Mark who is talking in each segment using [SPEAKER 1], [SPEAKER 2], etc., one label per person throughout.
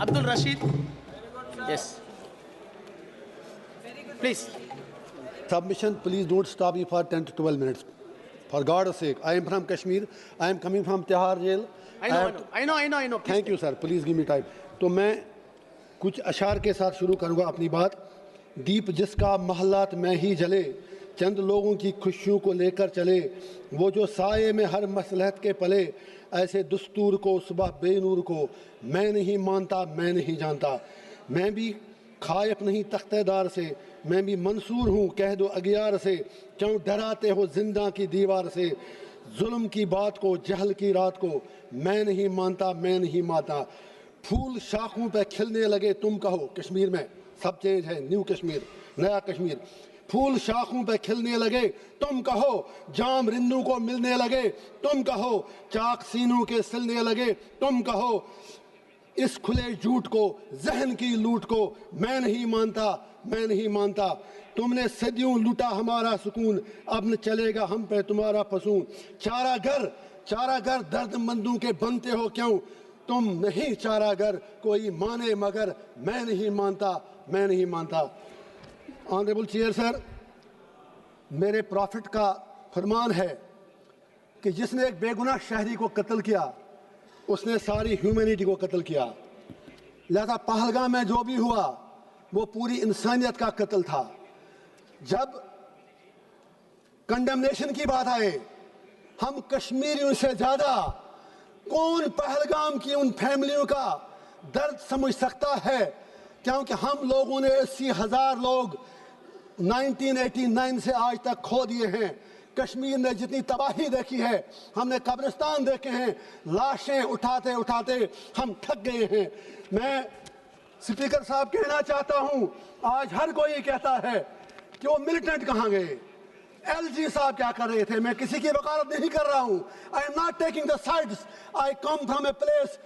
[SPEAKER 1] Abdul Rashid. Yes. Please.
[SPEAKER 2] Submission, please don't stop me for 10 to 12 minutes. For God's sake, I am from Kashmir. I am coming from Tihar jail.
[SPEAKER 1] I know. Please.
[SPEAKER 2] Thank you, sir. Please give me time. تو میں کچھ اشعار کے ساتھ شروع کروں گا اپنی بات. دیپ جس کا محلات میں ہی جلے، چند لوگوں کی خوشیوں کو لے کر چلے، وہ جو سائے میں ہر مصلحت کے پلے، ایسے دستور کو صبح بے نور کو میں نہیں مانتا، میں نہیں جانتا. میں بھی خائف نہیں تختہ دار سے، میں بھی منصور ہوں کہہ دو اگیار سے. کیوں ڈراتے ہو زندہ کی دیوار سے؟ ظلم کی بات کو، جہل کی رات کو میں نہیں مانتا، میں نہیں مانتا. پھول شاخوں پہ کھلنے لگے تم کہو، کشمیر میں سب چینج ہے، نیو کشمیر، نیا کشمیر. پھول شاخوں پہ کھلنے لگے تم کہو، جام رندوں کو ملنے لگے تم کہو، چاک سینوں کے سلنے لگے تم کہو. اس کھلے جھوٹ کو، ذہن کی لوٹ کو میں نہیں مانتا، میں نہیں مانتا. تم نے صدیوں لوٹا ہمارا سکون، اب نہ چلے گا ہم پہ تمہارا فسون. چارہ گر درد مندوں کے بنتے ہو کیوں؟ تم نہیں چارہ گر کوئی مانے مگر میں نہیں مانتا، میں نہیں مانتا. آنریبل چیئر سر، میرے پروفٹ کا فرمان ہے کہ جس نے ایک بے گناہ شہری کو قتل کیا اس نے ساری ہیومینٹی کو قتل کیا. لہذا پہلگام میں جو بھی ہوا وہ پوری انسانیت کا قتل تھا. جب کنڈمنیشن کی بات آئے، ہم کشمیریوں سے زیادہ کون پہلگام کی ان فیملیوں کا درد سمجھ سکتا ہے؟ کیونکہ ہم لوگوں نے 80,000 لوگ 1989 سے آج تک کھو دیے ہیں. کشمیر نے جتنی تباہی دیکھی ہے، ہم نے قبرستان دیکھے ہیں، لاشیں اٹھاتے اٹھاتے ہم تھک گئے ہیں. میں سپیکر صاحب کہنا چاہتا ہوں، آج ہر کوئی کہتا ہے کہ وہ ملیٹنٹ کہاں گئے، ایل جی صاحب کیا کر رہے تھے. میں کسی کی وکالت نہیں کر رہا ہوں. I am not taking the sides. I come from a place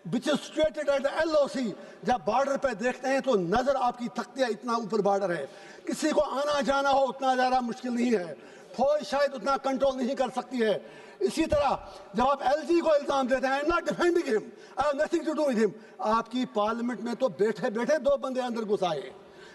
[SPEAKER 2] which is situated at the LOC. جب بارڈر پہ دیکھتے ہیں تو نظر آپ کی تھکتی ہے، اتنا اوپر بارڈر ہے. کسی کو آنا جانا ہو اتنا زیادہ مشکل نہیں ہے، فوج شاید اتنا کنٹرول نہیں کر سکتی ہے. اسی طرح جب آپ ایل جی کو الزام دیتے ہیں، I am not defending him. I have nothing to do with him. آپ کی پارلیمنٹ میں تو بیٹھے بیٹھے 2 بندے اندر گھس آئے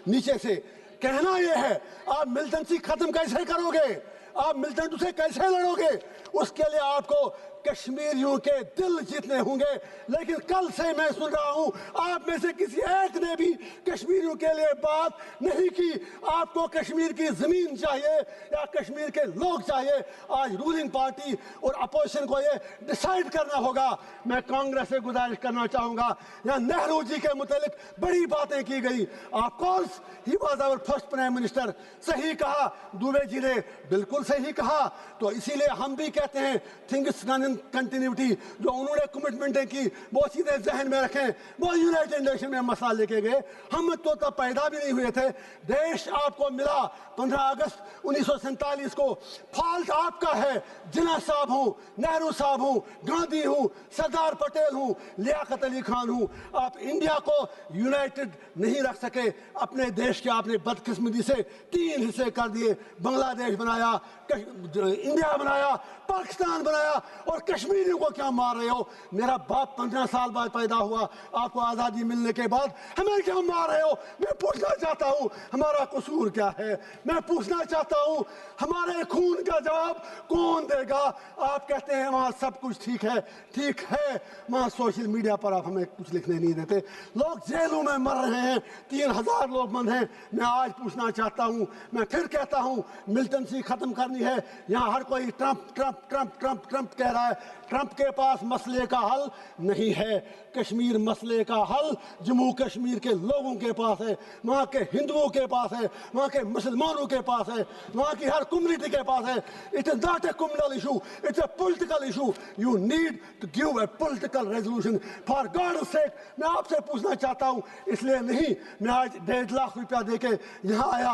[SPEAKER 2] نیچے سے. کہنا یہ ہے، آپ ملٹنسی ختم کیسے کرو گے؟ آپ ملٹنٹ سے کیسے لڑو گے؟ اس کے لیے آپ کو کشمیریوں کے دل جیتنے ہوں گے. لیکن کل سے میں سن رہا ہوں آپ میں سے کسی ایک نے بھی کشمیریوں کے لیے بات نہیں کی. آپ کو کشمیر کی زمین چاہیے یا کشمیر کے لوگ چاہیے؟ آج رولنگ پارٹی اور اپوزیشن کو یہ ڈیسائیڈ کرنا ہوگا. میں کانگریس سے گزارش کرنا چاہوں گا، یا نہرو جی کے متعلق بڑی باتیں کی گئی. Of course he was our first prime minister. صحیح کہا دوبے جی نے، بالکل صحیح کہا. تو اسی لیے ہم بھی کہتے ہیں تھنگس ڈن ان کنٹینیوٹی. جو انہوں نے کمٹمنٹیں کی وہ سیدھے ذہن میں رکھیں. وہ یونائٹڈ نیشن میں مسئلہ لے کے گئے، ہم تو تب پیدا بھی نہیں ہوئے تھے. دیش آپ کو ملا 15 اگست 1947 کو. فالٹ آپ کا ہے. جناح صاحب ہوں، نہرو صاحب ہوں، گاندھی ہوں، سردار پٹیل ہوں، لیاقت علی خان ہوں. آپ انڈیا کو یونائٹڈ نہیں رکھ سکے. اپنے دیش کے آپ نے بدقسمتی سے 3 حصے کر دیے. بنگلہ دیش بنایا، انڈیا بنایا، پاکستان بنایا، اور کشمیریوں کو کیا مار رہے ہو؟ میرا باپ 15 سال بعد پیدا ہوا، آپ کو آزادی ملنے کے بعد ہمیں کیا مار رہے ہو؟ میں پوچھنا چاہتا ہوں ہمارا قصور کیا ہے؟ میں پوچھنا چاہتا ہوں ہمارے خون کا جواب کون دے گا؟ آپ کہتے ہیں وہاں سب کچھ ٹھیک ہے. ٹھیک ہے، وہاں سوشل میڈیا پر آپ ہمیں کچھ لکھنے نہیں دیتے. لوگ جیلوں میں مر رہے ہیں، 3,000 لوگ بند ہیں. میں آج پوچھنا چاہتا ہوں، میں پھر کہتا ہوں ملٹنسی ختم کرنی ہے. یہاں ہر کوئی Trump Trump Trump Trump Trump کہہ رہا ہے. ٹرمپ کے پاس مسئلے کا حل نہیں ہے. کشمیر مسئلے کا حل جموں کشمیر کے لوگوں کے پاس ہے، وہاں کے ہندوؤں کے پاس ہے، وہاں کے مسلمانوں کے پاس ہے، وہاں کی ہر کمیونٹی کے پاس ہے. It is not a communal issue, it's a political issue. You need to give a political resolution. For God sake میں آپ سے پوچھنا چاہتا ہوں، اس لیے نہیں میں آج 1.5 لاکھ روپیہ دے کے یہاں آیا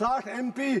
[SPEAKER 2] 60 MP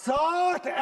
[SPEAKER 2] 60